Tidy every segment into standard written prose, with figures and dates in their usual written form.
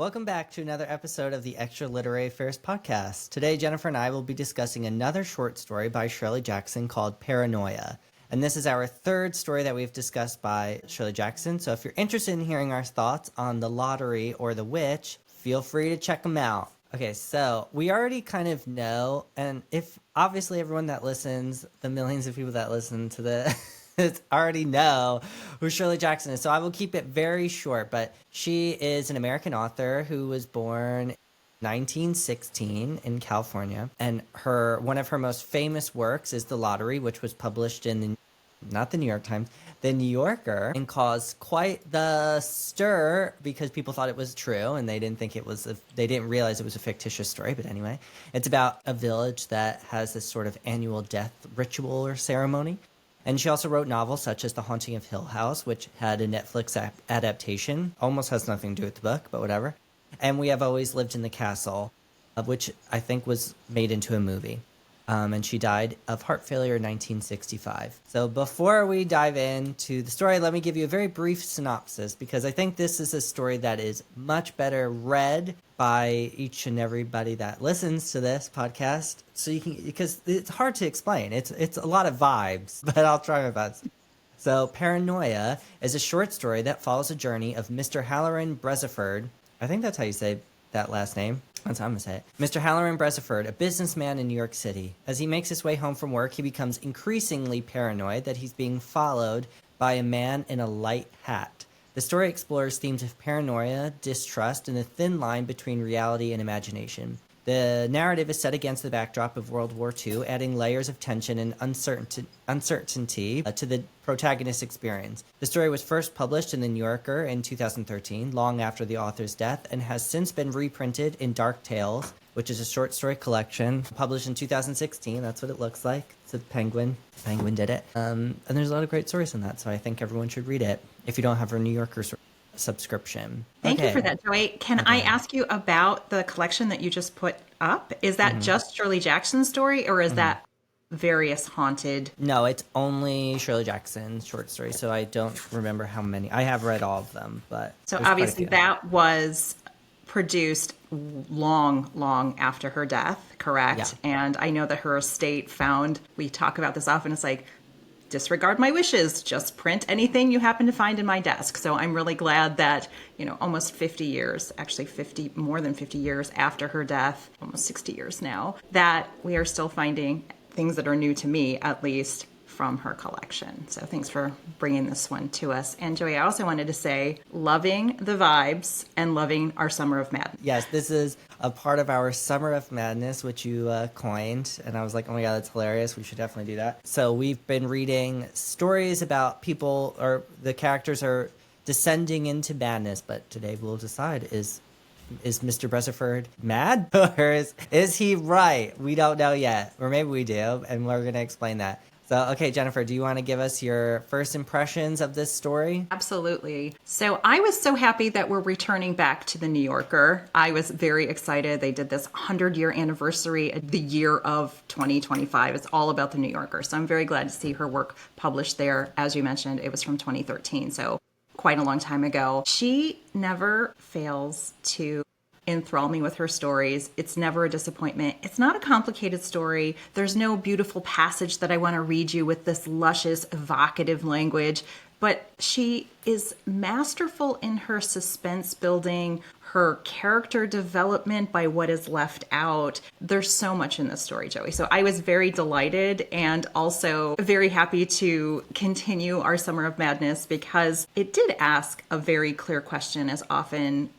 Welcome back to another episode of the Extra Literary Affairs podcast. Today, Jennifer and I will be discussing another short story by Shirley Jackson called Paranoia. And this is our third story that we've discussed by Shirley Jackson. So if you're interested in hearing our thoughts on The Lottery or The Witch, feel free to check them out. Okay, so we already kind of know, and if obviously everyone that listens, the millions of people that listen to the already know who Shirley Jackson is. So I will keep it very short, but she is an American author who was born 1916 in California, and one of her most famous works is The Lottery, which was published in not the New York Times, the New Yorker, and caused quite the stir because people thought it was true and they didn't realize it was a fictitious story. But anyway, it's about a village that has this sort of annual death ritual or ceremony. And she also wrote novels such as The Haunting of Hill House, which had a Netflix adaptation. Almost has nothing to do with the book, but whatever. And We Have Always Lived in the Castle, which I think was made into a movie. And she died of heart failure in 1965. So before we dive into the story, let me give you a very brief synopsis, because I think this is a story that is much better read by each and everybody that listens to this podcast. So you can, because it's hard to explain. It's a lot of vibes, but I'll try my best. So Paranoia is a short story that follows a journey of Mr. Halloran Beresford. I think that's how you say that last name. That's how I'm going to say it. Mr. Halloran Beresford, a businessman in New York City. As he makes his way home from work, he becomes increasingly paranoid that he's being followed by a man in a light hat. The story explores themes of paranoia, distrust, and the thin line between reality and imagination. The narrative is set against the backdrop of World War II, adding layers of tension and uncertainty to the protagonist's experience. The story was first published in The New Yorker in 2013, long after the author's death, and has since been reprinted in Dark Tales, which is a short story collection published in 2016. That's what it looks like. It's a Penguin. Penguin did it. And there's a lot of great stories in that, so I think everyone should read it if you don't have a New Yorker subscription. Thank you for that, Joey. Can I ask you about the collection that you just put up? Is that just Shirley Jackson's story, or is that various haunted? No, it's only Shirley Jackson's short story, so I don't remember how many. I have read all of them, but so obviously that was produced long after her death, correct? Yeah. And I know that her estate we talk about this often, it's like, disregard my wishes, just print anything you happen to find in my desk. So I'm really glad that, almost 50 years, actually more than 50 years after her death, almost 60 years now, that we are still finding things that are new to me, at least, from her collection. So thanks for bringing this one to us. And Joey, I also wanted to say, loving the vibes and loving our Summer of Madness. Yes, this is a part of our Summer of Madness, which you coined. And I was like, oh my God, that's hilarious. We should definitely do that. So we've been reading stories about people, or the characters are descending into madness. But today we'll decide, is Mr. Beresford mad? Or is he right? We don't know yet. Or maybe we do. And we're going to explain that. So, okay, Jennifer, do you want to give us your first impressions of this story? Absolutely. So I was so happy that we're returning back to the New Yorker. I was very excited. They did this 100-year anniversary, the year of 2025. It's all about the New Yorker. So I'm very glad to see her work published there. As you mentioned, it was from 2013, so quite a long time ago. She never fails to enthrall me with her stories. It's never a disappointment. It's not a complicated story. There's no beautiful passage that I want to read you with this luscious, evocative language, but she is masterful in her suspense building, her character development by what is left out. There's so much in this story, Joey. So I was very delighted and also very happy to continue our Summer of Madness, because it did ask a very clear question, as often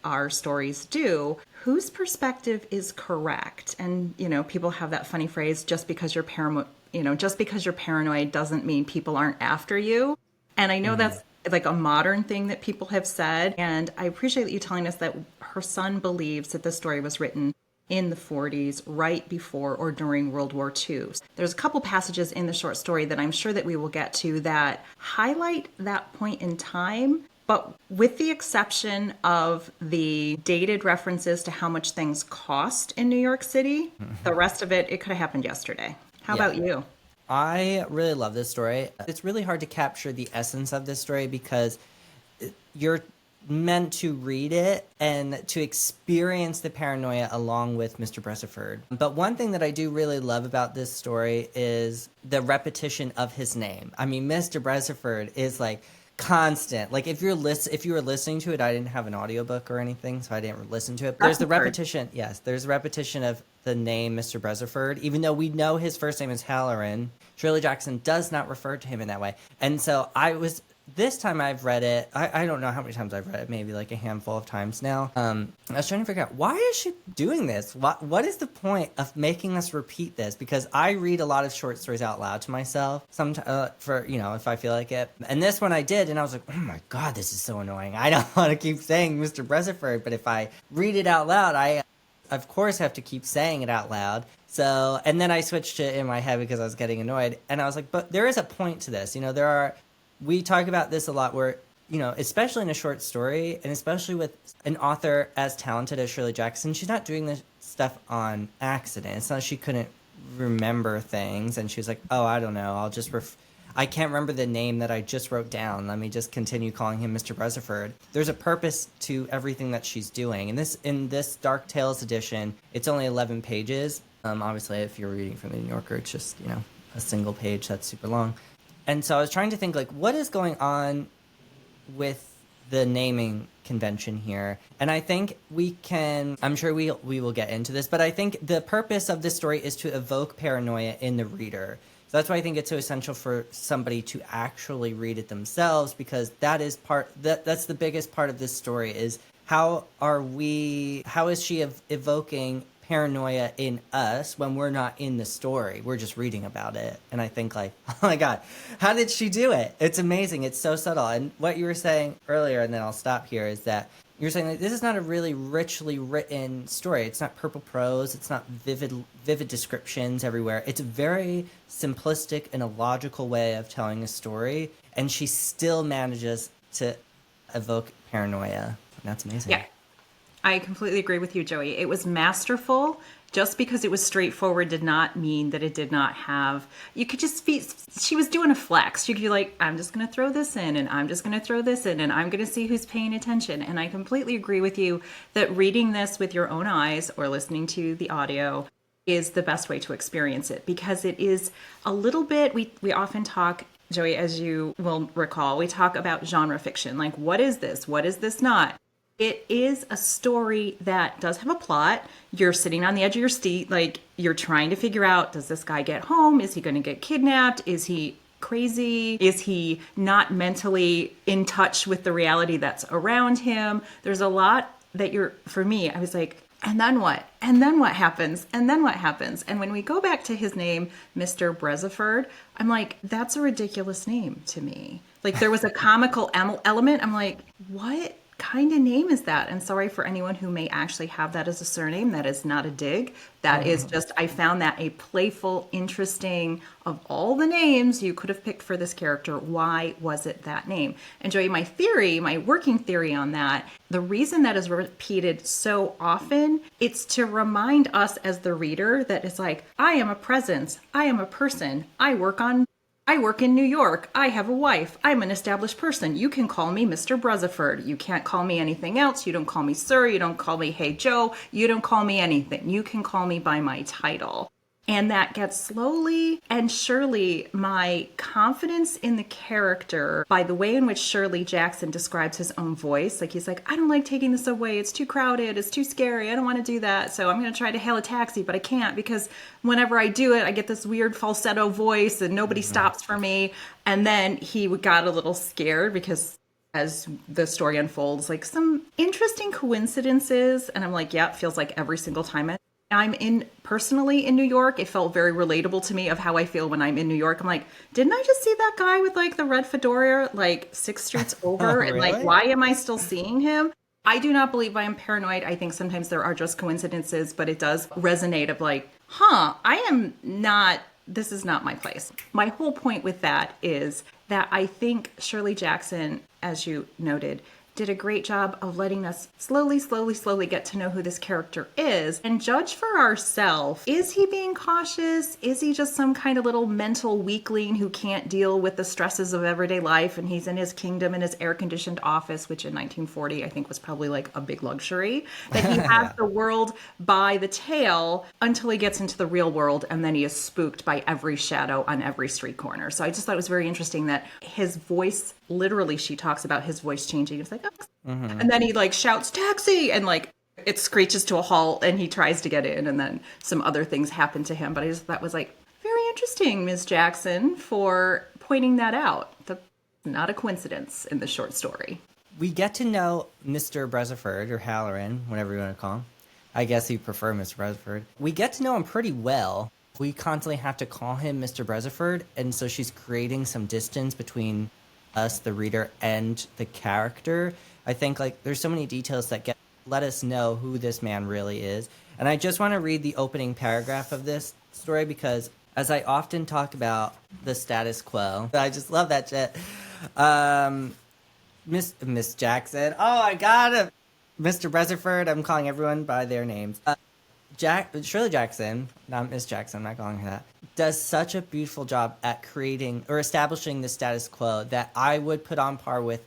our stories do. Whose perspective is correct? And, people have that funny phrase, just because you're paranoid doesn't mean people aren't after you. And I know that's like a modern thing that people have said. And I appreciate you telling us that her son believes that this story was written in the 40s, right before or during World War II. There's a couple passages in the short story that I'm sure that we will get to that highlight that point in time. But with the exception of the dated references to how much things cost in New York City, the rest of it could have happened yesterday. How about you? I really love this story. It's really hard to capture the essence of this story because you're meant to read it and to experience the paranoia along with Mr. Beresford. But one thing that I do really love about this story is the repetition of his name. I mean, Mr. Beresford is like constant. Like if you were listening to it, I didn't have an audiobook or anything, so I didn't listen to it. There's the repetition. Yes, there's repetition of the name Mr. Beresford, even though we know his first name is Halloran. Shirley Jackson does not refer to him in that way. And so this time I've read it, I don't know how many times I've read it, maybe like a handful of times now. I was trying to figure out, why is she doing this? What is the point of making us repeat this? Because I read a lot of short stories out loud to myself, sometimes for, if I feel like it. And this one I did, and I was like, oh my God, this is so annoying. I don't want to keep saying Mr. Beresford, but if I read it out loud, I, of course, have to keep saying it out loud. So, and then I switched it in my head because I was getting annoyed. And I was like, but there is a point to this. We talk about this a lot where, especially in a short story, and especially with an author as talented as Shirley Jackson, she's not doing this stuff on accident. It's not she couldn't remember things and she was like, oh, I don't know, I can't remember the name that I just wrote down. Let me just continue calling him Mr. Beresford. There's a purpose to everything that she's doing. And in this Dark Tales edition, it's only 11 pages. Obviously, if you're reading from the New Yorker, it's just, a single page that's super long. And so I was trying to think, what is going on with the naming convention here? And I think I'm sure we will get into this, but I think the purpose of this story is to evoke paranoia in the reader. So that's why I think it's so essential for somebody to actually read it themselves, because that's the biggest part of this story is how is she evoking paranoia in us when we're not in the story, we're just reading about it. And I think oh my God, how did she do it? It's amazing. It's so subtle. And what you were saying earlier, and then I'll stop here, is that you're saying this is not a really richly written story. It's not purple prose. It's not vivid descriptions everywhere. It's a very simplistic and a logical way of telling a story, and she still manages to evoke paranoia. And that's amazing. Yeah. I completely agree with you, Joey. It was masterful. Just because it was straightforward did not mean that it did not have... You could just be... She was doing a flex. You could be like, I'm just going to throw this in, and I'm just going to throw this in, and I'm going to see who's paying attention. And I completely agree with you that reading this with your own eyes or listening to the audio is the best way to experience it, because it is a little bit... We often talk... Joey, as you will recall, we talk about genre fiction. Like, what is this? What is this not? It is a story that does have a plot. You're sitting on the edge of your seat, like you're trying to figure out, does this guy get home? Is he going to get kidnapped? Is he crazy? Is he not mentally in touch with the reality that's around him? There's a lot that for me, I was like, and then what? And then what happens? And then what happens? And when we go back to his name, Mr. Beresford, I'm like, that's a ridiculous name to me. Like there was a comical element. I'm like, what kind of name is that? And sorry for anyone who may actually have that as a surname. That is not a dig. That is just, I found that a playful, interesting, of all the names you could have picked for this character, why was it that name? And Joey, my working theory on that, the reason that is repeated so often, it's to remind us as the reader that it's like, I am a presence, I am a person, I work in New York. I have a wife. I'm an established person. You can call me Mr. Beresford. You can't call me anything else. You don't call me sir. You don't call me hey Joe. You don't call me anything. You can call me by my title. And that gets slowly and surely my confidence in the character by the way in which Shirley Jackson describes his own voice. Like he's like, I don't like taking this away. It's too crowded. It's too scary. I don't want to do that. So I'm going to try to hail a taxi, but I can't because whenever I do it, I get this weird falsetto voice and nobody stops for me. And then he got a little scared because as the story unfolds, like some interesting coincidences. And I'm like, yeah, it feels like every single time I'm personally in New York, it felt very relatable to me of how I feel when I'm in New York. I'm like, didn't I just see that guy with like the red fedora, like 6 streets over? Really? And like, why am I still seeing him? I do not believe I am paranoid. I think sometimes there are just coincidences, but it does resonate of like, this is not my place. My whole point with that is that I think Shirley Jackson, as you noted, did a great job of letting us slowly get to know who this character is and judge for ourselves. Is he being cautious? Is he just some kind of little mental weakling who can't deal with the stresses of everyday life, and he's in his kingdom in his air-conditioned office, which in 1940 I think was probably like a big luxury, that he has the world by the tail until he gets into the real world, and then he is spooked by every shadow on every street corner. So I just thought it was very interesting that his voice, literally she talks about his voice changing. It's like, oh. And then he like shouts taxi, and like it screeches to a halt, and he tries to get in, and then some other things happen to him. But I just thought was like very interesting, Ms. Jackson, for pointing that out. That's not a coincidence in the short story. We get to know Mr. Beresford, or Halloran, whatever you want to call him. I guess you prefer Mr. Beresford. We get to know him pretty well. We constantly have to call him Mr. Beresford, and so she's creating some distance between us, the reader, and the character. I think like there's so many details that let us know who this man really is. And I just want to read the opening paragraph of this story because, as I often talk about the status quo, I just love that shit. Miss Jackson. Oh, I got it. Mr. Beresford. I'm calling everyone by their names. Shirley Jackson, not Miss Jackson, I'm not calling her that, does such a beautiful job at creating or establishing the status quo that I would put on par with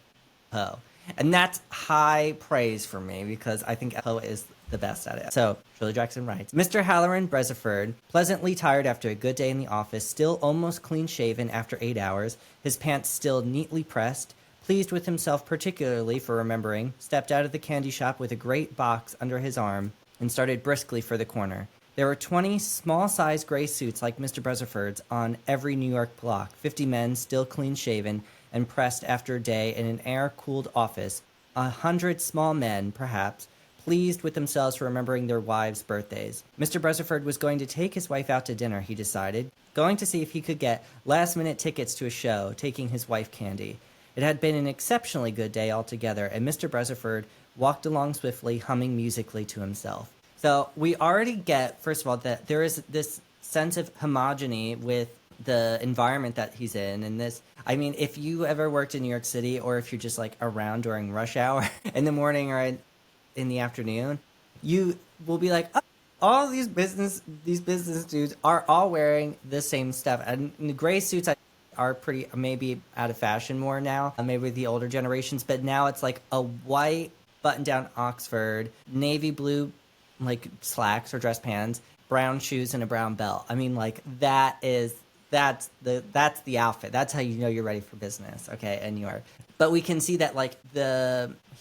Poe. And that's high praise for me because I think Poe is the best at it. So, Shirley Jackson writes, Mr. Halloran Beresford, pleasantly tired after a good day in the office, still almost clean-shaven after 8 hours, his pants still neatly pressed, pleased with himself particularly for remembering, stepped out of the candy shop with a great box under his arm and started briskly for the corner. There were 20 small-sized gray suits like Mr. Beresford's on every New York block, 50 men still clean-shaven and pressed after a day in an air-cooled office, 100 small men, perhaps, pleased with themselves for remembering their wives' birthdays. Mr. Beresford was going to take his wife out to dinner, he decided, going to see if he could get last-minute tickets to a show, taking his wife Candy. It had been an exceptionally good day altogether, and Mr. Beresford walked along swiftly, humming musically to himself. So we already get, first of all, that there is this sense of homogeny with the environment that he's in. And this, I mean, if you ever worked in New York City, or if you're just like around during rush hour in the morning or in the afternoon, you will be like, oh, all these business dudes are all wearing the same stuff. And the gray suits are pretty, maybe out of fashion more now, maybe with the older generations, but now it's like a white button-down Oxford, navy blue like slacks or dress pants, brown shoes, and a brown belt. I mean, like that's the outfit. That's how you know you're ready for business, okay, in New York. But we can see that like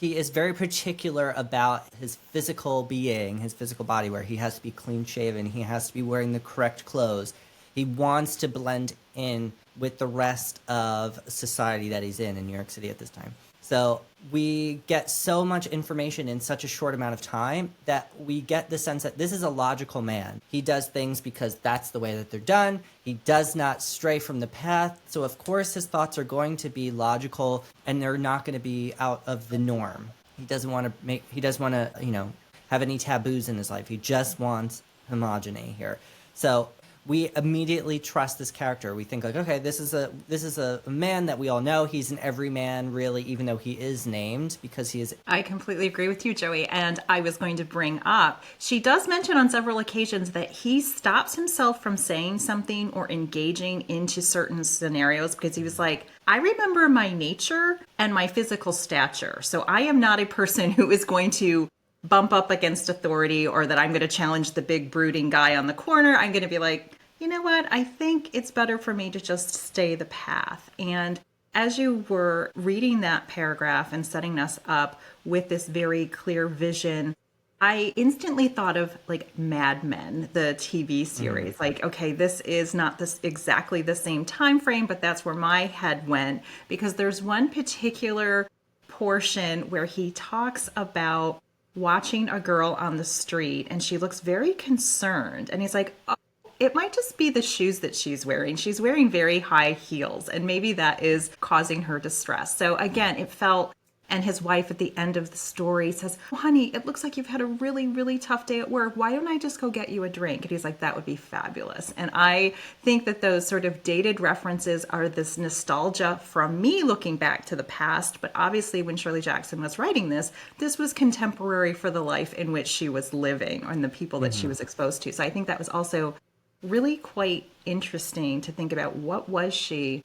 he is very particular about his physical being, his physical body, where he has to be clean shaven, he has to be wearing the correct clothes. He wants to blend in with the rest of society that he's in New York City at this time. So we get so much information in such a short amount of time that we get the sense that this is a logical man. He does things because that's the way that they're done. He does not stray from the path. So of course his thoughts are going to be logical and they're not going to be out of the norm. He doesn't want to, have any taboos in his life. He just wants homogeny here. So we immediately trust this character. We think like, okay, this is a man that we all know. He's an everyman, really, even though he is named because he is. I completely agree with you, Joey. And I was going to bring up, she does mention on several occasions that he stops himself from saying something or engaging into certain scenarios because he was like, I remember my nature and my physical stature. So I am not a person who is going to bump up against authority or that I'm going to challenge the big brooding guy on the corner. I'm going to be like, you know what? I think it's better for me to just stay the path. And as you were reading that paragraph and setting us up with this very clear vision, I instantly thought of like Mad Men, the TV series. Like, okay, this is not exactly the same time frame, but that's where my head went because there's one particular portion where he talks about watching a girl on the street and she looks very concerned. And he's like, oh, it might just be the shoes that she's wearing. She's wearing very high heels and maybe that is causing her distress. So again, it felt And his wife at the end of the story says, "Oh, honey, it looks like you've had a really, really tough day at work. Why don't I just go get you a drink?" And he's like, "That would be fabulous." And I think that those sort of dated references are this nostalgia from me looking back to the past. But obviously when Shirley Jackson was writing this was contemporary for the life in which she was living and the people that she was exposed to. So I think that was also really quite interesting to think about what was she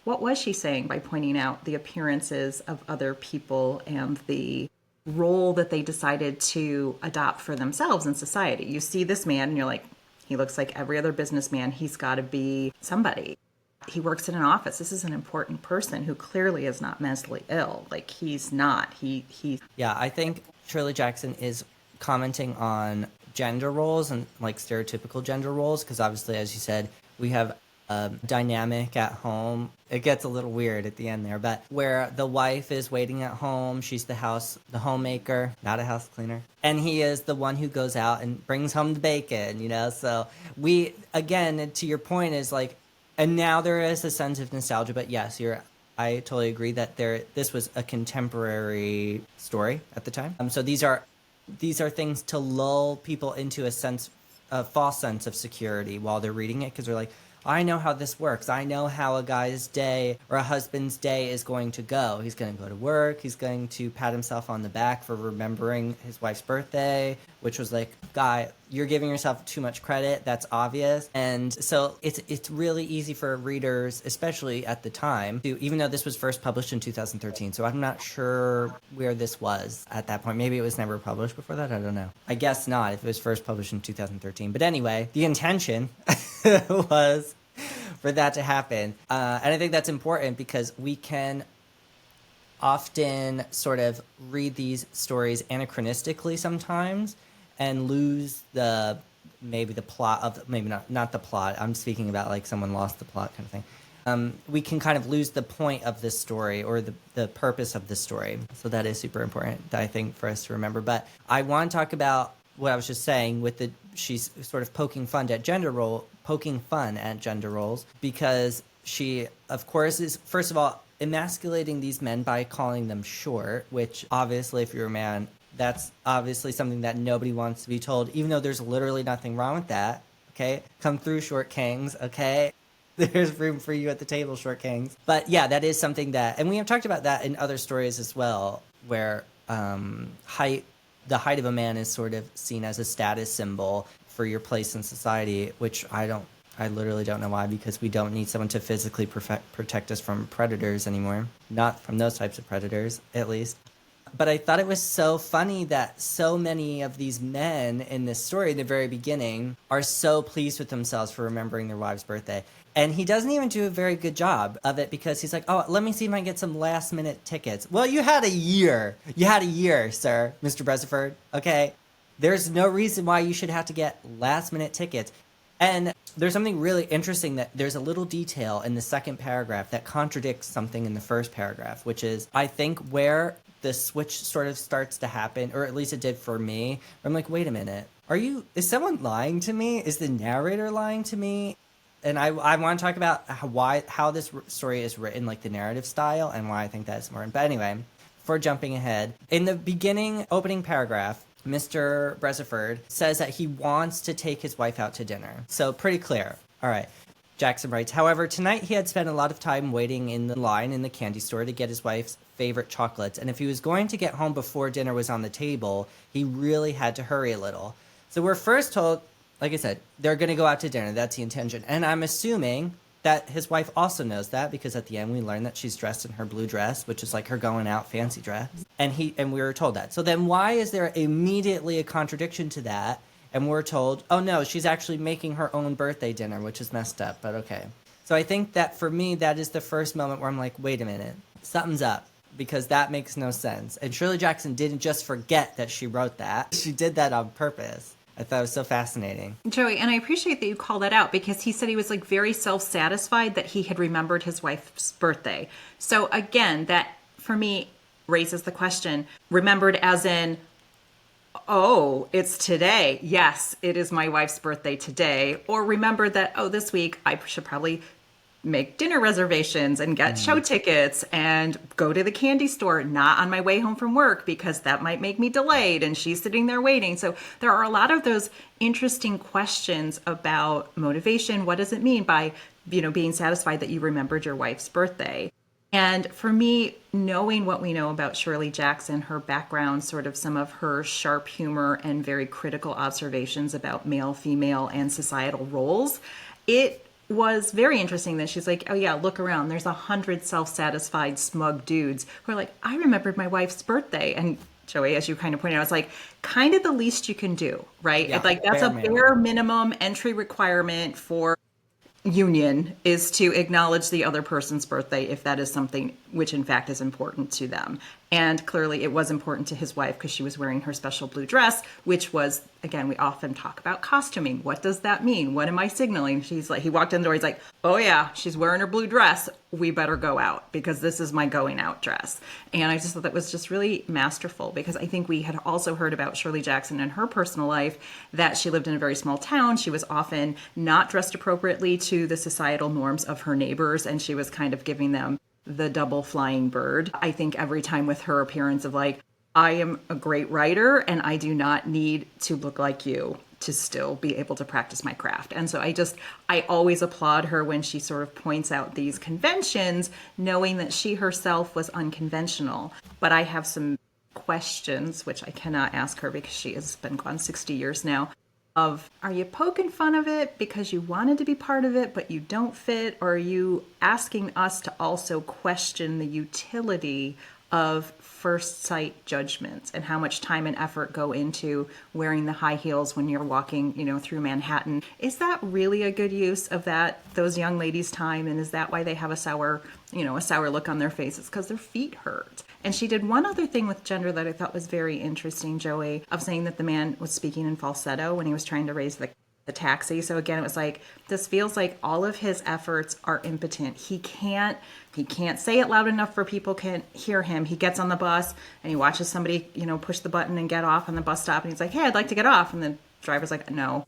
saying by pointing out the appearances of other people and the role that they decided to adopt for themselves in society. You see this man and you're like, he looks like every other businessman. He's got to be somebody. He works in an office. This is an important person who clearly is not mentally ill. Like, he's not. Yeah, I think Shirley Jackson is commenting on gender roles and like stereotypical gender roles, because obviously, as you said, we have a dynamic at home. It gets a little weird at the end there, but where the wife is waiting at home, she's the homemaker, not a house cleaner, and he is the one who goes out and brings home the bacon, so we, again, to your point, is like, and now there is a sense of nostalgia, but yes, I totally agree that this was a contemporary story at the time. So these are things to lull people into a false sense of security while they're reading it, because they're like, I know how this works. I know how a guy's day or a husband's day is going to go. He's going to go to work. He's going to pat himself on the back for remembering his wife's birthday, which was like, guy, you're giving yourself too much credit. That's obvious. And so it's really easy for readers, especially at the time, even though this was first published in 2013. So I'm not sure where this was at that point. Maybe it was never published before that. I don't know. I guess not, if it was first published in 2013. But anyway, the intention was for that to happen. And I think that's important because we can often sort of read these stories anachronistically sometimes and lose maybe the plot of, maybe not the plot. I'm speaking about like someone lost the plot kind of thing. We can kind of lose the point of this story or the purpose of the story. So that is super important, I think, for us to remember. But I want to talk about what I was just saying with she's sort of poking fun at gender roles, because she, of course, is, first of all, emasculating these men by calling them short, which obviously, if you're a man, that's obviously something that nobody wants to be told, even though there's literally nothing wrong with that. Okay, come through, short kings. Okay, there's room for you at the table, short kings. But yeah, that is something that, and we have talked about that in other stories as well, where the height of a man is sort of seen as a status symbol for your place in society, which I literally don't know why, because we don't need someone to physically protect us from predators anymore. Not from those types of predators, at least. But I thought it was so funny that so many of these men in this story, in the very beginning, are so pleased with themselves for remembering their wife's birthday. And he doesn't even do a very good job of it, because he's like, oh, let me see if I can get some last minute tickets. Well, you had a year. You had a year, sir, Mr. Beresford. Okay. There's no reason why you should have to get last minute tickets. And there's something really interesting, that there's a little detail in the second paragraph that contradicts something in the first paragraph, which is, I think, where the switch sort of starts to happen, or at least it did for me. I'm like, wait a minute. Is someone lying to me? Is the narrator lying to me? And I want to talk about how this story is written, like the narrative style, and why I think that's important. But anyway, before jumping ahead, in the beginning opening paragraph, Mr. Beresford says that he wants to take his wife out to dinner. So pretty clear. All right. Jackson writes, however, tonight he had spent a lot of time waiting in the line in the candy store to get his wife's favorite chocolates. And if he was going to get home before dinner was on the table, he really had to hurry a little. So we're first told, like I said, they're going to go out to dinner. That's the intention. And I'm assuming that his wife also knows that, because at the end we learn that she's dressed in her blue dress, which is like her going out fancy dress. And we were told that. So then why is there immediately a contradiction to that? And we're told, oh no, she's actually making her own birthday dinner, which is messed up, but okay. So I think that for me, that is the first moment where I'm like, wait a minute, something's up, because that makes no sense. And Shirley Jackson didn't just forget that she wrote that. She did that on purpose. I thought it was so fascinating. Joey, and I appreciate that you call that out, because he said he was like very self-satisfied that he had remembered his wife's birthday. So again, that for me raises the question, remembered as in, oh, it's today. Yes, it is my wife's birthday today. Or remember that, oh, this week I should probably make dinner reservations and get show tickets and go to the candy store not on my way home from work because that might make me delayed and she's sitting there waiting. So there are a lot of those interesting questions about motivation. What does it mean by, being satisfied that you remembered your wife's birthday? And for me, knowing what we know about Shirley Jackson, her background, sort of some of her sharp humor and very critical observations about male, female, and societal roles, it was very interesting that she's like, oh yeah, look around. There's 100 self-satisfied, smug dudes who are like, I remembered my wife's birthday. And Joey, as you kind of pointed out, it's like kind of the least you can do, right? Yeah, Like that's bare minimum entry requirement for union is to acknowledge the other person's birthday if that is something which in fact is important to them. And clearly it was important to his wife because she was wearing her special blue dress, which was, again, we often talk about costuming. What does that mean? What am I signaling? She's like, he walked in the door, he's like, oh yeah, she's wearing her blue dress. We better go out because this is my going out dress. And I just thought that was just really masterful because I think we had also heard about Shirley Jackson and her personal life, that she lived in a very small town. She was often not dressed appropriately to the societal norms of her neighbors, and she was kind of giving them the double flying bird. I think every time with her appearance of like, I am a great writer and I do not need to look like you to still be able to practice my craft. And so I always applaud her when she sort of points out these conventions, knowing that she herself was unconventional. But I have some questions, which I cannot ask her because she has been gone 60 years now, of, are you poking fun of it because you wanted to be part of it, but you don't fit? Or are you asking us to also question the utility of first sight judgments and how much time and effort go into wearing the high heels when you're walking, through Manhattan? Is that really a good use of those young ladies' time? And is that why they have a sour look on their faces? Because their feet hurt. And she did one other thing with gender that I thought was very interesting, Joey, of saying that the man was speaking in falsetto when he was trying to raise the taxi. So again, it was like, this feels like all of his efforts are impotent. He can't say it loud enough for people can hear him. He gets on the bus and he watches somebody, push the button and get off on the bus stop. And he's like, hey, I'd like to get off. And the driver's like, no,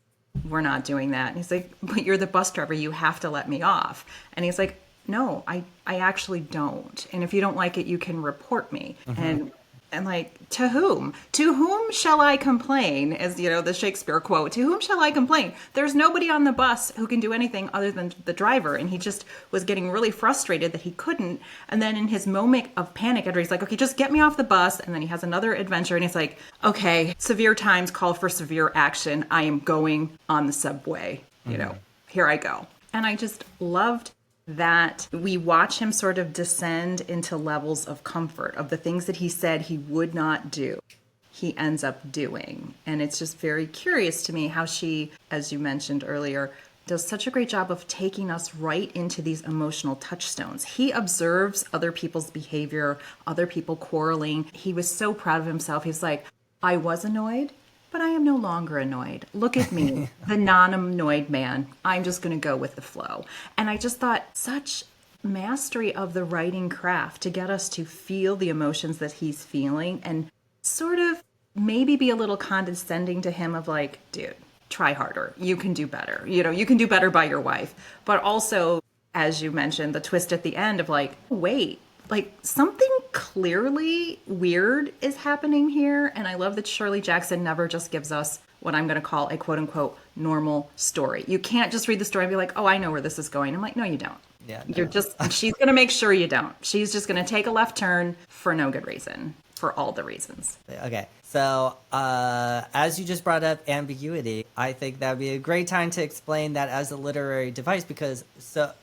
we're not doing that. And he's like, but you're the bus driver. You have to let me off. And he's like, no, I actually don't. And if you don't like it, you can report me. Mm-hmm. And like, to whom? To whom shall I complain? As the Shakespeare quote, to whom shall I complain? There's nobody on the bus who can do anything other than the driver. And he just was getting really frustrated that he couldn't. And then in his moment of panic, he's like, okay, just get me off the bus. And then he has another adventure and he's like, okay, severe times call for severe action. I am going on the subway. Here I go. And I just loved that we watch him sort of descend into levels of comfort of the things that he said he would not do, he ends up doing. And it's just very curious to me how she, as you mentioned earlier, does such a great job of taking us right into these emotional touchstones. He observes other people's behavior, other people quarreling. He was so proud of himself. He's like, I was annoyed, but I am no longer annoyed. Look at me, the non-annoyed man. I'm just going to go with the flow. And I just thought such mastery of the writing craft to get us to feel the emotions that he's feeling and sort of maybe be a little condescending to him of like, dude, try harder. You can do better. You can do better by your wife. But also, as you mentioned, the twist at the end of like, wait, like something clearly weird is happening here. And I love that Shirley Jackson never just gives us what I'm going to call a quote unquote normal story. You can't just read the story and be like, oh, I know where this is going. I'm like, no, you don't. Yeah, no. She's going to make sure you don't. She's just going to take a left turn for no good reason, for all the reasons. Okay. So as you just brought up ambiguity, I think that would be a great time to explain that as a literary device, because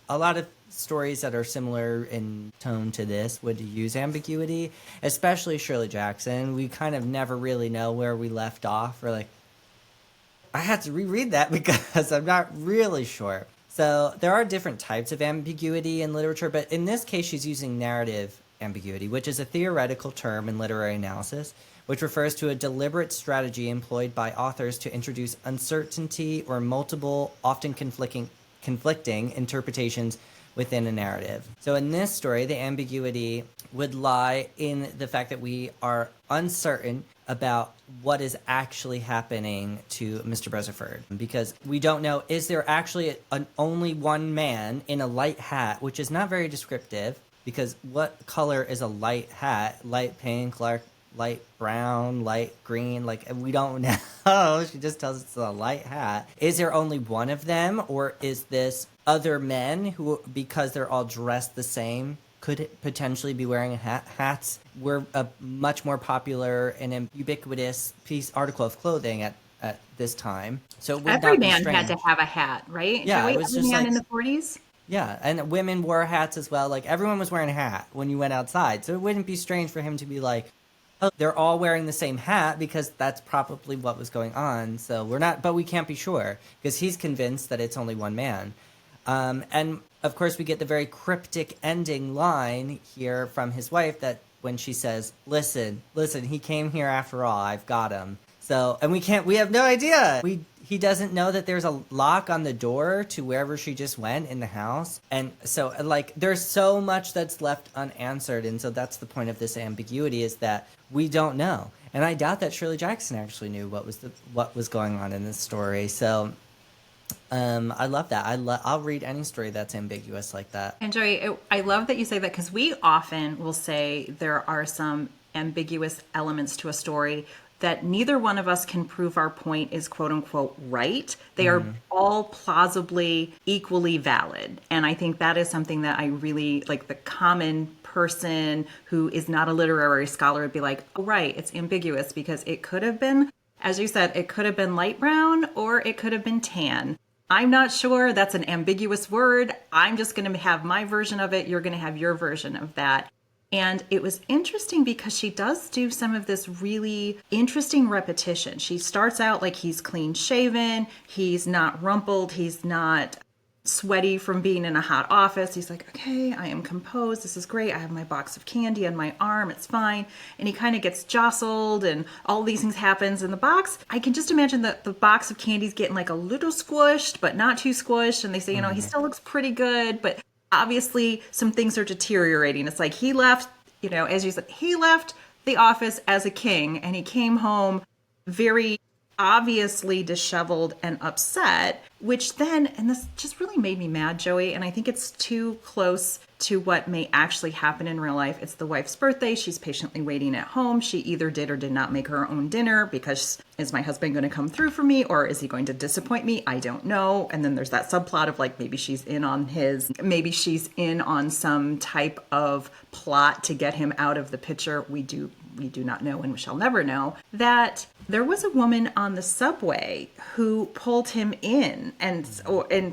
a lot of stories that are similar in tone to this would use ambiguity, especially Shirley Jackson. We kind of never really know where we left off. We're like, I had to reread that because I'm not really sure. So there are different types of ambiguity in literature, but in this case, she's using narrative ambiguity, which is a theoretical term in literary analysis, which refers to a deliberate strategy employed by authors to introduce uncertainty or multiple, often conflicting interpretations within a narrative. So in this story, the ambiguity would lie in the fact that we are uncertain about what is actually happening to Mr. Beresford, because we don't know, is there actually only one man in a light hat, which is not very descriptive, because what color is a light hat? Light pink, light brown, light green, like we don't know. She just tells us it's a light hat. Is there only one of them, or is this other men who, because they're all dressed the same, could potentially be wearing hats? Were a much more popular and ubiquitous article of clothing at this time. So it would Every not be man strange. had to have a hat, right? Yeah, Joey? it was Every just man like, in the 40s? yeah, and women wore hats as well. Like everyone was wearing a hat when you went outside. So it wouldn't be strange for him to be like, oh, they're all wearing the same hat, because that's probably what was going on. So but we can't be sure, because he's convinced that it's only one man. And of course, we get the very cryptic ending line here from his wife, that when she says, listen, he came here after all, I've got him. So, and we have no idea. He doesn't know that there's a lock on the door to wherever she just went in the house. And so, like, there's so much that's left unanswered. And so that's the point of this ambiguity, is that we don't know. And I doubt that Shirley Jackson actually knew what was going on in this story. So I love that. I'll read any story that's ambiguous like that. And Joey, I love that you say that, because we often will say there are some ambiguous elements to a story that neither one of us can prove our point is quote unquote right. They are all plausibly equally valid. And I think that is something that I really like. The common person who is not a literary scholar would be like, oh, right, it's ambiguous, because it could have been, as you said, it could have been light brown or it could have been tan. I'm not sure. That's an ambiguous word. I'm just going to have my version of it. You're going to have your version of that. And it was interesting because she does do some of this really interesting repetition. She starts out like he's clean shaven. He's not rumpled. He's not sweaty from being in a hot office. He's like, okay, I am composed. This is great. I have my box of candy on my arm. It's fine. And he kind of gets jostled and all these things happens in the box. I can just imagine that the box of candy's getting like a little squished, but not too squished. And they say, he still looks pretty good, but obviously some things are deteriorating. It's like he left, as you said, he left the office as a king, and he came home very obviously disheveled and upset, which then, and this just really made me mad, Joey, and I think it's too close to what may actually happen in real life. It's the wife's birthday. She's patiently waiting at home. She either did or did not make her own dinner, because is my husband going to come through for me, or is he going to disappoint me? I don't know. And then there's that subplot of like, maybe she's in on some type of plot to get him out of the picture. We do not know, and we shall never know, that there was a woman on the subway who pulled him in and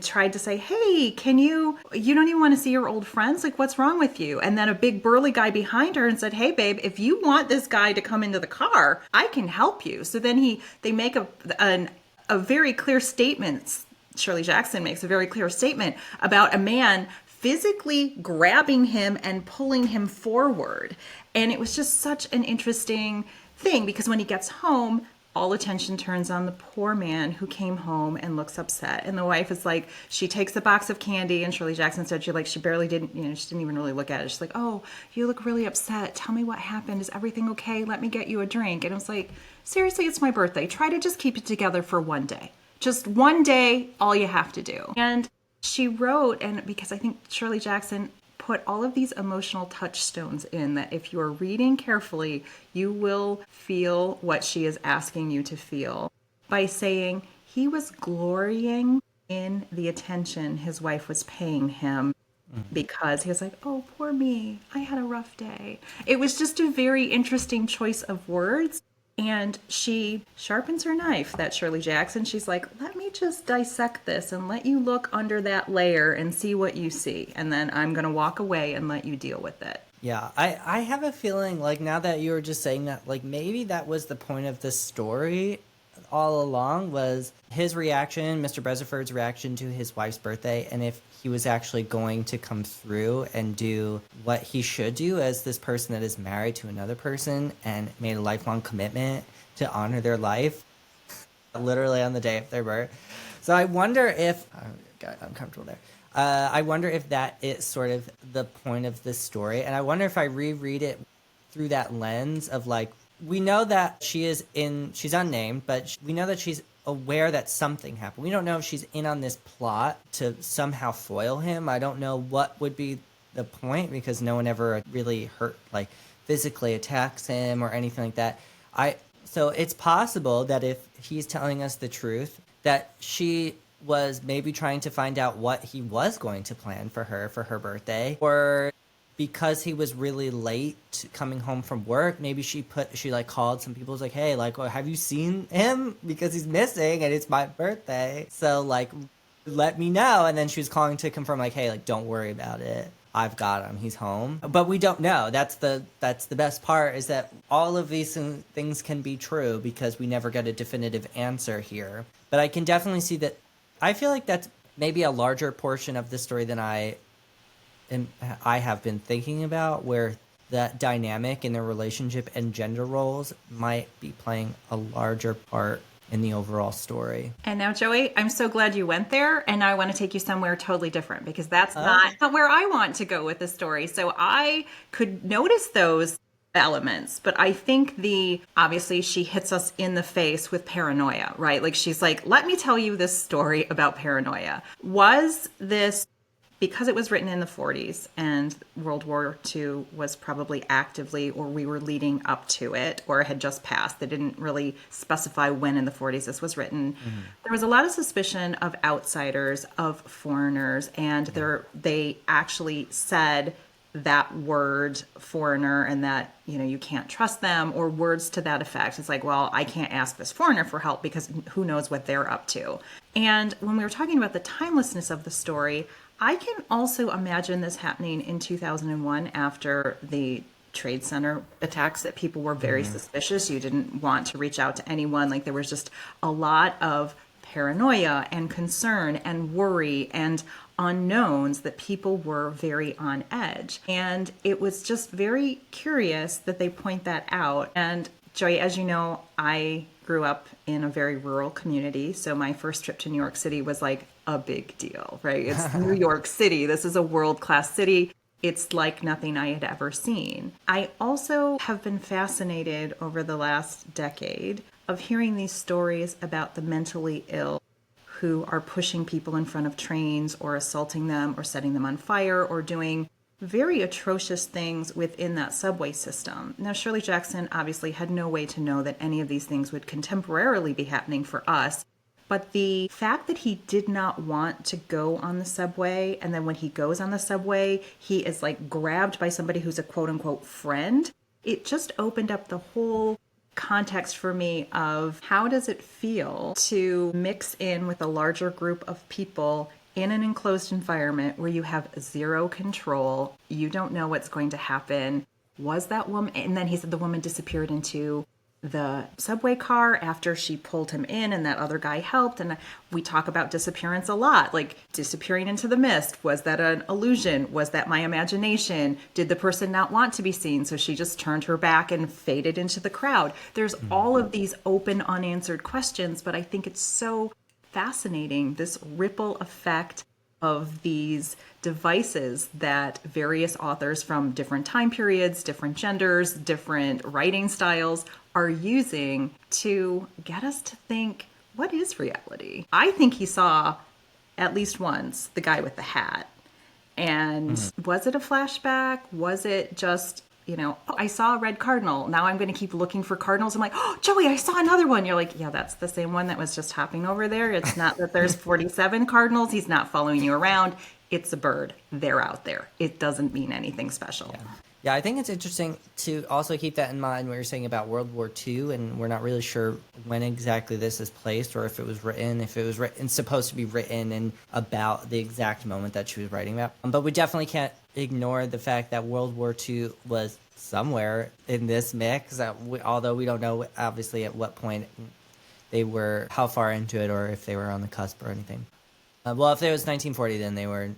tried to say, hey, you don't even want to see your old friends? Like, what's wrong with you? And then a big burly guy behind her and said, hey, babe, if you want this guy to come into the car, I can help you. So then they make a very clear statement. Shirley Jackson makes a very clear statement about a man physically grabbing him and pulling him forward. And it was just such an interesting thing, because when he gets home, all attention turns on the poor man who came home and looks upset. And the wife is like, she takes a box of candy, and Shirley Jackson said she barely didn't, she didn't even really look at it. She's like, oh, you look really upset. Tell me what happened. Is everything okay? Let me get you a drink. And I was like, seriously, it's my birthday. Try to just keep it together for one day. Just one day, all you have to do. And she wrote, and because I think Shirley Jackson put all of these emotional touchstones in, that if you're reading carefully, you will feel what she is asking you to feel, by saying he was glorying in the attention his wife was paying him, because he was like, oh, poor me, I had a rough day. It was just a very interesting choice of words. And she sharpens her knife, that Shirley Jackson. She's like, let me just dissect this and let you look under that layer and see what you see. And then I'm going to walk away and let you deal with it. Yeah, I have a feeling, like, now that you were just saying that, like, maybe that was the point of this story all along, was his reaction, Mr. Beresford's reaction to his wife's birthday, and if he was actually going to come through and do what he should do as this person that is married to another person and made a lifelong commitment to honor their life, literally on the day of their birth. So I wonder if, I got uncomfortable there. I wonder if that is sort of the point of this story. And I wonder if I reread it through that lens of, like, we know that she's unnamed, but we know that she's aware that something happened. We don't know if she's in on this plot to somehow foil him. I don't know what would be the point, because no one ever really hurt, like physically attacks him or anything like that. So it's possible that if he's telling us the truth, that she was maybe trying to find out what he was going to plan for her birthday, or because he was really late coming home from work, maybe she like called some people, was like, hey, like, well, have you seen him, because he's missing and it's my birthday, so like let me know. And then she was calling to confirm, like, hey, like, don't worry about it, I've got him, he's home. But we don't know. That's the best part, is that all of these things can be true, because we never get a definitive answer here. But I can definitely see that. I feel like that's maybe a larger portion of the story than I have been thinking about, where that dynamic in their relationship and gender roles might be playing a larger part in the overall story. And now, Joey, I'm so glad you went there, and now I want to take you somewhere totally different, because that's not where I want to go with the story. So I could notice those elements, but I think obviously she hits us in the face with paranoia, right? Like, she's like, let me tell you this story about paranoia. Was this because it was written in the 40s and World War II was probably actively, or we were leading up to it, or it had just passed? They didn't really specify when in the 40s this was written. Mm-hmm. There was a lot of suspicion of outsiders, of foreigners, and they actually said that word foreigner, and that, you can't trust them, or words to that effect. It's like, well, I can't ask this foreigner for help, because who knows what they're up to. And when we were talking about the timelessness of the story, I can also imagine this happening in 2001 after the Trade Center attacks, that people were very suspicious. You didn't want to reach out to anyone. Like, there was just a lot of paranoia and concern and worry and unknowns, that people were very on edge. And it was just very curious that they point that out. And Joy, as you know, I grew up in a very rural community. So my first trip to New York City was like a big deal, right? It's New York City. This is a world-class city. It's like nothing I had ever seen. I also have been fascinated over the last decade of hearing these stories about the mentally ill who are pushing people in front of trains, or assaulting them, or setting them on fire, or doing very atrocious things within that subway system. Now, Shirley Jackson obviously had no way to know that any of these things would contemporarily be happening for us. But the fact that he did not want to go on the subway, and then when he goes on the subway, he is like grabbed by somebody who's a quote unquote friend, it just opened up the whole context for me of how does it feel to mix in with a larger group of people in an enclosed environment where you have zero control. You don't know what's going to happen. Was that woman? And then he said the woman disappeared into the subway car after she pulled him in, and that other guy helped. And we talk about disappearance a lot, like disappearing into the mist. Was that an illusion? Was that my imagination? Did the person not want to be seen, so she just turned her back and faded into the crowd? There's all of these open, unanswered questions, but I think it's so fascinating, this ripple effect of these devices that various authors from different time periods, different genders, different writing styles are using to get us to think, what is reality? I think he saw at least once the guy with the hat. And was it a flashback? Was it just, oh, I saw a red cardinal. Now I'm going to keep looking for cardinals. I'm like, oh, Joey, I saw another one. You're like, yeah, that's the same one that was just hopping over there. It's not that there's 47 cardinals. He's not following you around. It's a bird. They're out there. It doesn't mean anything special. Yeah, I think it's interesting to also keep that in mind when you're saying about World War II, and we're not really sure when exactly this is placed, or if it was written, supposed to be written in about the exact moment that she was writing about. But we definitely can't ignore the fact that World War II was somewhere in this mix, although we don't know obviously at what point they were, how far into it, or if they were on the cusp or anything. Well, if it was 1940, then they were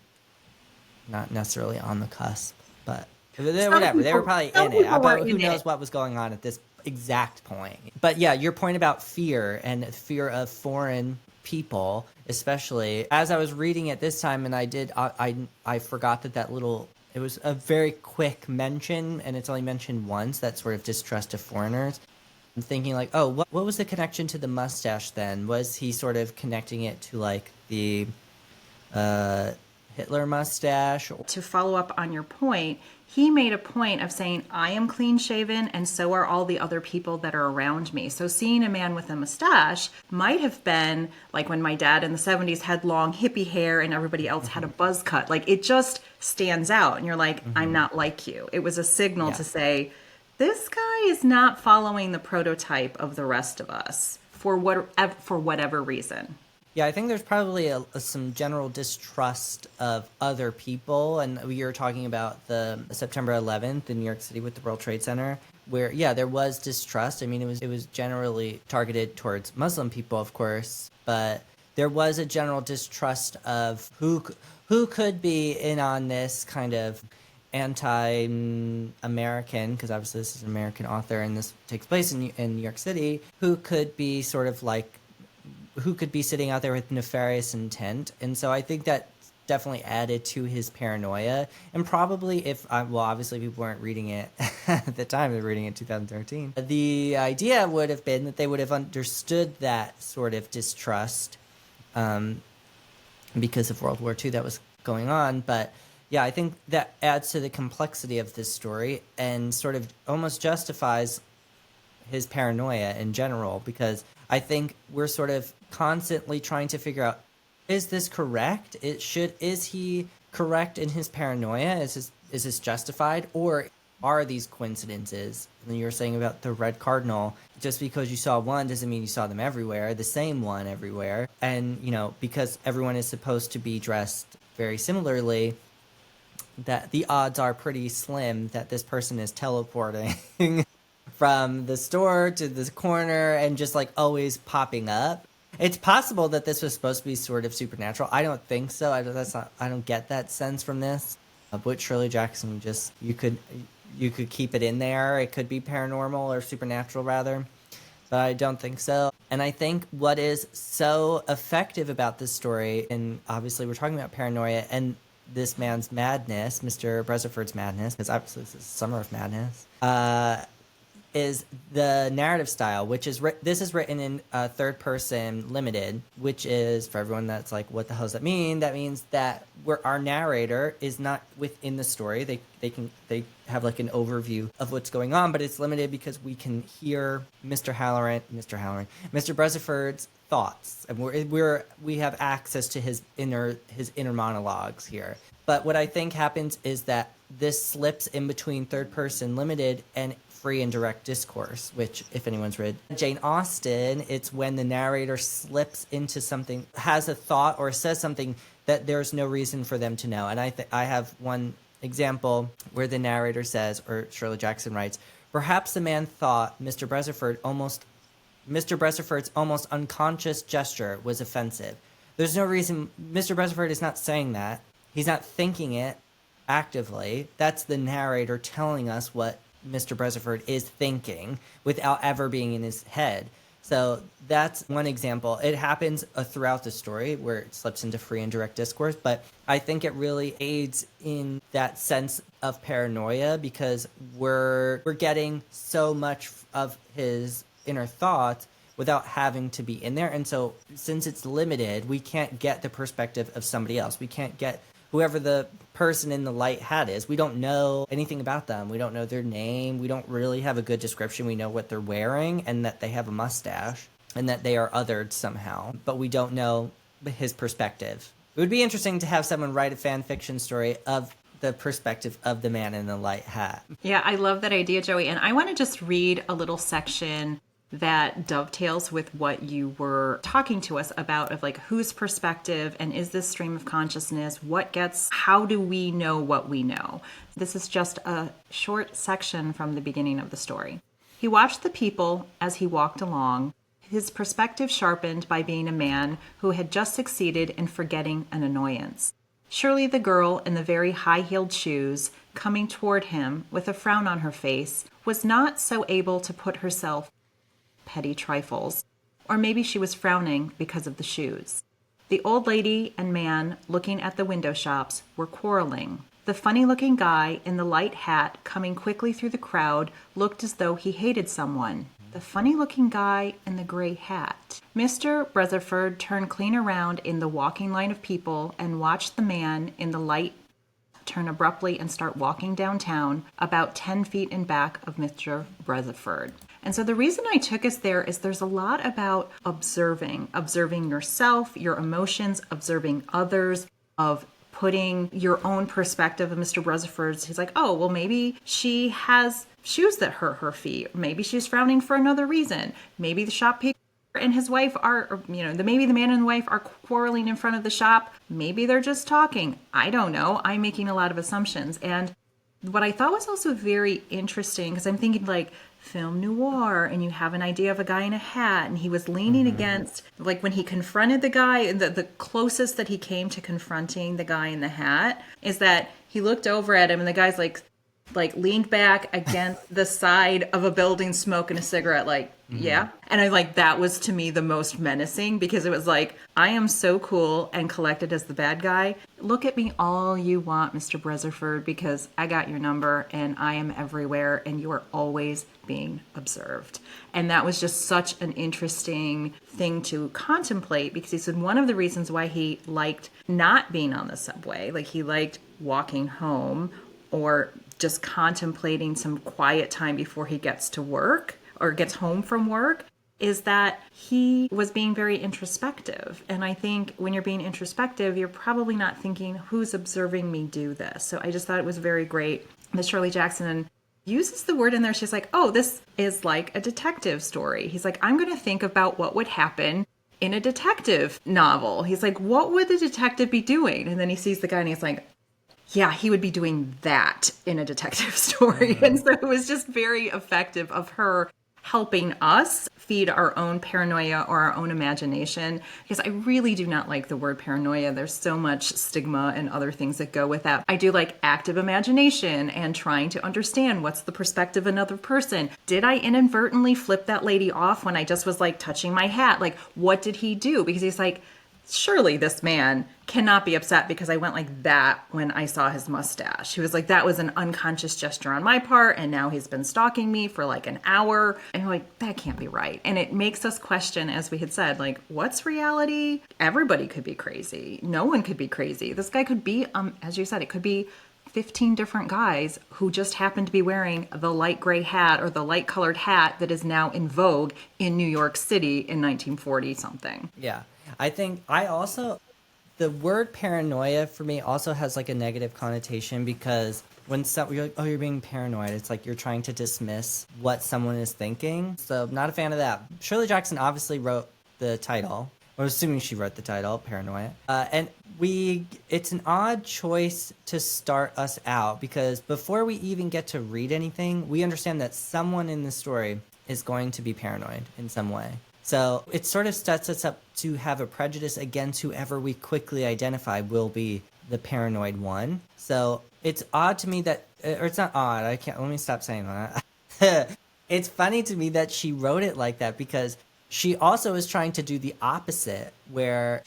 not necessarily on the cusp, but whatever. They were probably in it. But who knows what was going on at this exact point. But yeah, your point about fear and fear of foreign people, especially as I was reading it this time, and I forgot that little, it was a very quick mention, and it's only mentioned once, that sort of distrust of foreigners. I'm thinking like, oh, what was the connection to the mustache then? Was he sort of connecting it to like the uh, Hitler mustache? To follow up on your point, he made a point of saying, I am clean shaven, and so are all the other people that are around me. So seeing a man with a mustache might have been like when my dad in the 70s had long hippie hair and everybody else had a buzz cut. Like it just stands out, and you're like, I'm not like you. It was a signal to say, this guy is not following the prototype of the rest of us for whatever reason. Yeah, I think there's probably some general distrust of other people. And we were talking about the September 11th in New York City with the World Trade Center, where, yeah, there was distrust. I mean, it was generally targeted towards Muslim people, of course, but there was a general distrust of who could be in on this kind of anti-American, because obviously this is an American author and this takes place in New York City, who could be sort of like who could be sitting out there with nefarious intent. And so I think that definitely added to his paranoia. And probably well, obviously people weren't reading it at the time, they were reading it in 2013. The idea would have been that they would have understood that sort of distrust because of World War II that was going on. But yeah, I think that adds to the complexity of this story and sort of almost justifies his paranoia in general, because I think we're sort of constantly trying to figure out, is this correct? Is he correct in his paranoia? Is this justified? Or are these coincidences? And you were saying about the red cardinal, just because you saw one doesn't mean you saw them everywhere, the same one everywhere. And, because everyone is supposed to be dressed very similarly, that the odds are pretty slim that this person is teleporting from the store to the corner and just like always popping up. It's possible that this was supposed to be sort of supernatural. I don't think so. I don't get that sense from this. But Shirley Jackson, just you could keep it in there. It could be paranormal or supernatural rather, but I don't think so. And I think what is so effective about this story, and obviously we're talking about paranoia and this man's madness, Mr. Beresford's madness, because obviously this is Summer of Madness, is the narrative style, which is this is written in third person limited, which is, for everyone that's like, what the hell does that mean? That means that our narrator is not within the story. They have like an overview of what's going on, but it's limited because we can hear Mr. Beresford's thoughts, and we have access to his inner monologues here. But what I think happens is that this slips in between third person limited and free and direct discourse, which, if anyone's read Jane Austen, it's when the narrator slips into something, has a thought or says something that there's no reason for them to know. And I have one example where the narrator says, or Shirley Jackson writes, perhaps the man thought Mr. Beresford's almost unconscious gesture was offensive. There's no reason. Mr. Beresford is not saying that. He's not thinking it actively. That's the narrator telling us what Mr. Beresford is thinking without ever being in his head. So that's one example. It happens throughout the story where it slips into free and direct discourse, but I think it really aids in that sense of paranoia because we're getting so much of his inner thoughts without having to be in there. And so since it's limited, we can't get the perspective of somebody else. We can't get whoever the person in the light hat is. We don't know anything about them. We don't know their name. We don't really have a good description. We know what they're wearing and that they have a mustache and that they are othered somehow, but we don't know his perspective. It would be interesting to have someone write a fan fiction story of the perspective of the man in the light hat. Yeah, I love that idea, Joey. And I want to just read a little section that dovetails with what you were talking to us about, of like whose perspective and is this stream of consciousness, how do we know what we know? This is just a short section from the beginning of the story. He watched the people as he walked along, his perspective sharpened by being a man who had just succeeded in forgetting an annoyance. Shirley, the girl in the very high-heeled shoes, coming toward him with a frown on her face, was not so able to put herself petty trifles, or maybe she was frowning because of the shoes. The old lady and man looking at the window shops were quarreling. The funny-looking guy in the light hat coming quickly through the crowd looked as though he hated someone. The funny-looking guy in the gray hat. Mr. Beresford turned clean around in the walking line of people and watched the man in the light turn abruptly and start walking downtown about 10 feet in back of Mr. Beresford. And so the reason I took us there is there's a lot about observing yourself, your emotions, observing others, of putting your own perspective of Mr. Beresford's. He's like, oh, well, maybe she has shoes that hurt her feet. Maybe she's frowning for another reason. Maybe the shopkeeper and his wife are, maybe the man and the wife are quarreling in front of the shop. Maybe they're just talking. I don't know. I'm making a lot of assumptions. And what I thought was also very interesting, because I'm thinking like film noir, and you have an idea of a guy in a hat, and he was leaning against, like when he confronted the guy, and the closest that he came to confronting the guy in the hat is that he looked over at him, and the guy's like leaned back against the side of a building smoking a cigarette, like, yeah. And I like, that was to me the most menacing, because it was like, I am so cool and collected as the bad guy. Look at me all you want, Mr. Beresford, because I got your number and I am everywhere and you are always being observed. And that was just such an interesting thing to contemplate, because he said one of the reasons why he liked not being on the subway, like he liked walking home or just contemplating some quiet time before he gets to work or gets home from work, is that he was being very introspective. And I think when you're being introspective, you're probably not thinking, who's observing me do this? So I just thought it was very great that Shirley Jackson uses the word in there. She's like, oh, this is like a detective story. He's like, I'm going to think about what would happen in a detective novel. He's like, what would the detective be doing? And then he sees the guy and he's like, yeah, he would be doing that in a detective story. And so it was just very effective of her helping us feed our own paranoia or our own imagination, because I really do not like the word paranoia. There's so much stigma and other things that go with that. I do like active imagination and trying to understand what's the perspective of another person. Did I inadvertently flip that lady off when I just was like touching my hat? Like, what did he do? Because he's like, surely this man cannot be upset because I went like that when I saw his mustache. He was like, that was an unconscious gesture on my part, and now he's been stalking me for like an hour. And you're like, that can't be right. And it makes us question, as we had said, like, what's reality? Everybody could be crazy. No one could be crazy. This guy could be, as you said, it could be 15 different guys who just happen to be wearing the light gray hat or the light colored hat that is now in vogue in New York City in 1940 something. Yeah. I think the word paranoia for me also has like a negative connotation, because when you're like, oh, you're being paranoid, it's like you're trying to dismiss what someone is thinking. So not a fan of that. Shirley Jackson obviously wrote the title, or assuming she wrote the title, Paranoia. And it's an odd choice to start us out, because before we even get to read anything, we understand that someone in the story is going to be paranoid in some way. So it sort of sets us up to have a prejudice against whoever we quickly identify will be the paranoid one. So it's odd to me that, or it's not odd, let me stop saying that. It's funny to me that she wrote it like that, because she also is trying to do the opposite, where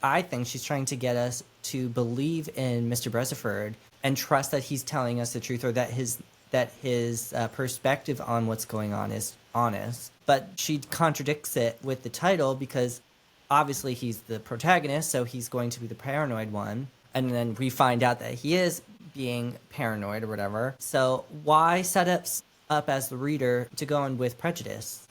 I think she's trying to get us to believe in Mr. Beresford and trust that he's telling us the truth, or that his perspective on what's going on is honest. But she contradicts it with the title, because obviously he's the protagonist, so he's going to be the paranoid one. And then we find out that he is being paranoid or whatever. So why set us up as the reader to go in with prejudice?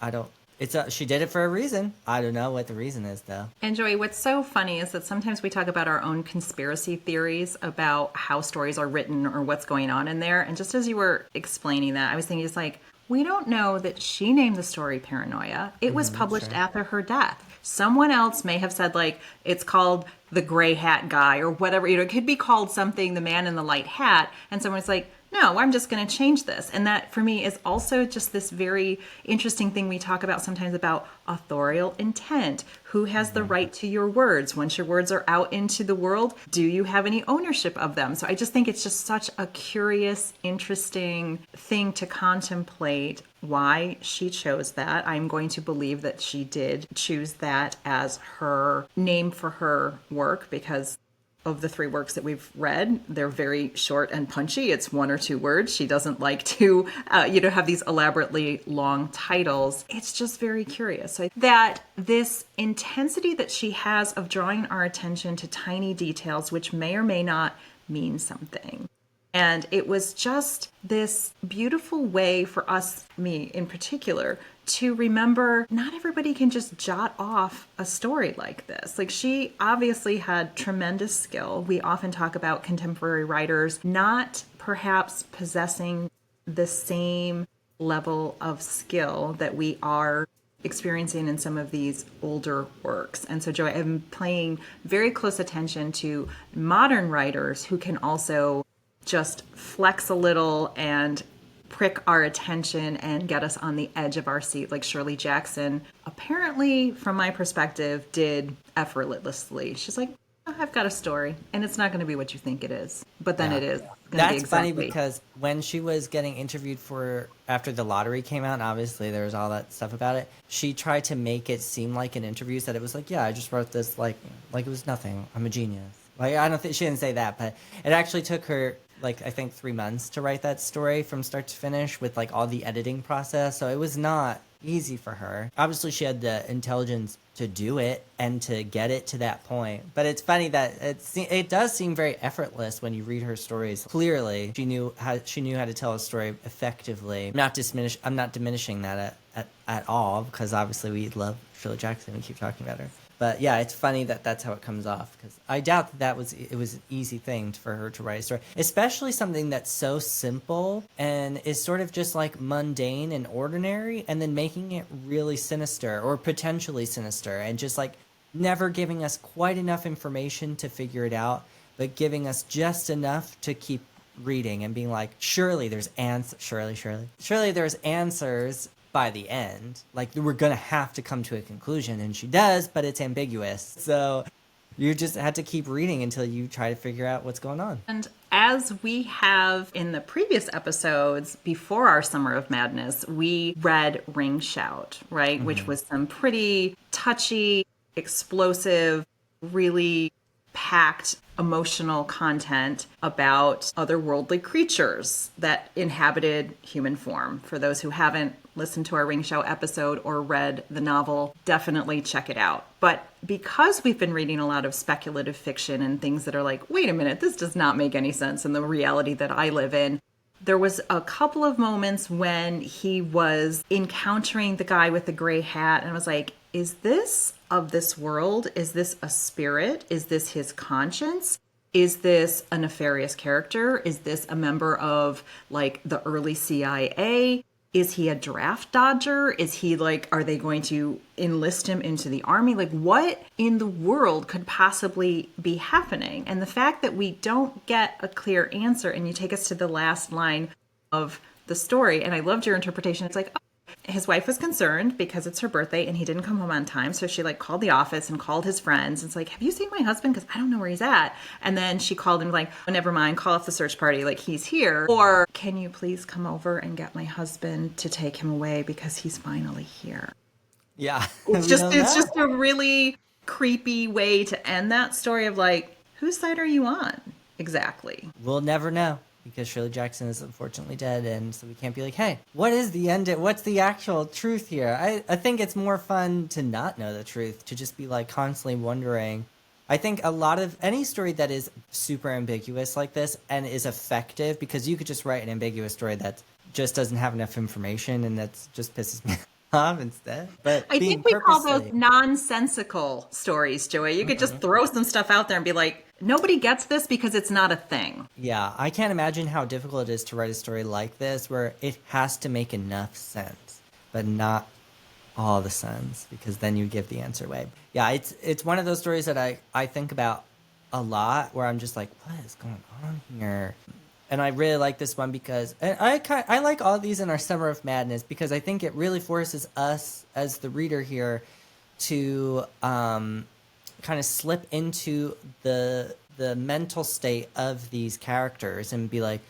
She did it for a reason. I don't know what the reason is, though. And Joey, what's so funny is that sometimes we talk about our own conspiracy theories about how stories are written or what's going on in there. And just as you were explaining that, I was thinking, it's like, we don't know that she named the story Paranoia. It was published after her death. Someone else may have said, like, it's called The Gray Hat Guy or whatever. It could be called something, The Man in the Light Hat. And someone's like, no, I'm just going to change this. And that, for me, is also just this very interesting thing we talk about sometimes about authorial intent. Who has the right to your words? Once your words are out into the world, do you have any ownership of them? So I just think it's just such a curious, interesting thing to contemplate why she chose that. I'm going to believe that she did choose that as her name for her work, because of the 3 works that we've read. They're very short and punchy. It's 1 or 2 words. She doesn't like to, have these elaborately long titles. It's just very curious. So that this intensity that she has of drawing our attention to tiny details, which may or may not mean something. And it was just this beautiful way for us, me in particular, to remember not everybody can just jot off a story like this. Like, she obviously had tremendous skill. We often talk about contemporary writers not perhaps possessing the same level of skill that we are experiencing in some of these older works. And so, Joy, I'm paying very close attention to modern writers who can also just flex a little and prick our attention and get us on the edge of our seat, like Shirley Jackson apparently, from my perspective, did effortlessly. She's like, oh, I've got a story, and it's not going to be what you think it is, but then it is. That's funny because when she was getting interviewed for after the lottery came out, and obviously there was all that stuff about it, she tried to make it seem like an interview, said it was like, yeah, I just wrote this like it was nothing. I'm a genius. Like, I don't think she didn't say that, but it actually took her like I think 3 months to write that story from start to finish with like all the editing process. So it was not easy for her. Obviously she had the intelligence to do it and to get it to that point. But it's funny that it does seem very effortless when you read her stories. Clearly she knew how to tell a story effectively. I'm not diminishing that at all, because obviously we love Shirley Jackson. We keep talking about her. But yeah, it's funny that that's how it comes off, because I doubt it was an easy thing for her to write a story, especially something that's so simple and is sort of just like mundane and ordinary, and then making it really sinister or potentially sinister, and just like never giving us quite enough information to figure it out, but giving us just enough to keep reading and being like, surely there's surely there's answers by the end. Like, we're gonna have to come to a conclusion, and she does, but it's ambiguous. So you just had to keep reading until you try to figure out what's going on. And as we have in the previous episodes before our Summer of Madness, we read Ring Shout, right? Mm-hmm. Which was some pretty touchy, explosive, really packed emotional content about otherworldly creatures that inhabited human form. For those who haven't listened to our Ring Shout episode or read the novel, definitely check it out. But because we've been reading a lot of speculative fiction and things that are like, wait a minute, this does not make any sense in the reality that I live in, there was a couple of moments when he was encountering the guy with the gray hat, and I was like, is this of this world? Is this a spirit? Is this his conscience? Is this a nefarious character? Is this a member of like the early CIA? Is he a draft dodger? Is he like, are they going to enlist him into the army? Like, what in the world could possibly be happening? And the fact that we don't get a clear answer, and you take us to the last line of the story, and I loved your interpretation. It's like, oh, his wife was concerned because it's her birthday and he didn't come home on time. So she like called the office and called his friends. It's like, have you seen my husband? Because I don't know where he's at. And then she called him like, oh, never mind, call off the search party. Like, he's here. Or can you please come over and get my husband to take him away because he's finally here? Yeah. It's just a really creepy way to end that story of like, whose side are you on? Exactly. We'll never know, because Shirley Jackson is unfortunately dead, and so we can't be like, hey, what is the end? What's the actual truth here? I think it's more fun to not know the truth, to just be like constantly wondering. I think a lot of any story that is super ambiguous like this and is effective, because you could just write an ambiguous story that just doesn't have enough information, and that just pisses me off instead. But I think we call those nonsensical stories, Joey. You could just throw some stuff out there and be like, nobody gets this because it's not a thing. Yeah, I can't imagine how difficult it is to write a story like this, where it has to make enough sense, but not all the sense, because then you give the answer away. Yeah, it's one of those stories that I think about a lot, where I'm just like, what is going on here? And I really like this one because I like all of these in our Summer of Madness, because I think it really forces us as the reader here to kind of slip into the mental state of these characters and be like,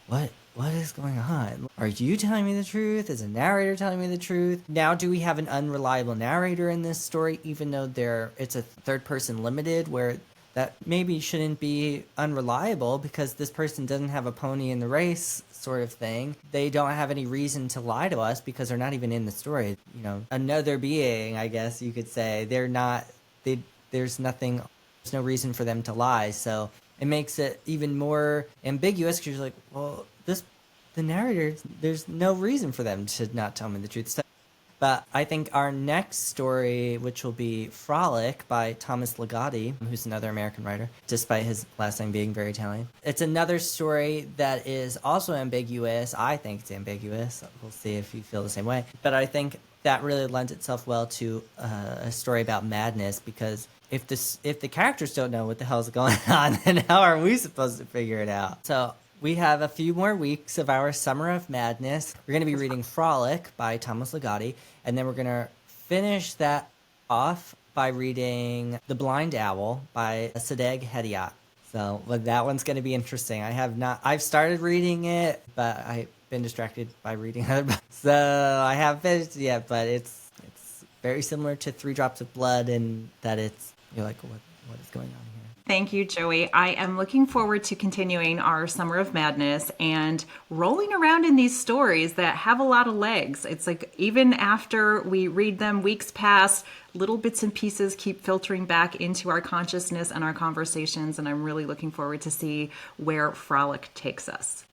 what is going on? Are you telling me the truth? Is a narrator telling me the truth? Now, do we have an unreliable narrator in this story, even though it's a third person limited, where that maybe shouldn't be unreliable because this person doesn't have a pony in the race sort of thing. They don't have any reason to lie to us because they're not even in the story. You know, another being, I guess you could say. There's no reason for them to lie. So it makes it even more ambiguous because you're like, well, the narrator, there's no reason for them to not tell me the truth. So, but I think our next story, which will be Frolic by Thomas Ligotti, who's another American writer, despite his last name being very Italian. It's another story that is also ambiguous. I think it's ambiguous. We'll see if you feel the same way. But I think that really lends itself well to a story about madness, because if the characters don't know what the hell's going on, then how are we supposed to figure it out? So we have a few more weeks of our Summer of Madness. We're going to be reading Frolic by Thomas Ligotti, and then we're going to finish that off by reading The Blind Owl by Sadegh Hediat. So that one's going to be interesting. I've started reading it, but I've been distracted by reading other books. So I haven't finished it yet, but it's very similar to Three Drops of Blood in that you're like, what is going on here? Thank you, Joey. I am looking forward to continuing our Summer of Madness and rolling around in these stories that have a lot of legs. It's like even after we read them, weeks pass, little bits and pieces keep filtering back into our consciousness and our conversations, and I'm really looking forward to see where Frolic takes us.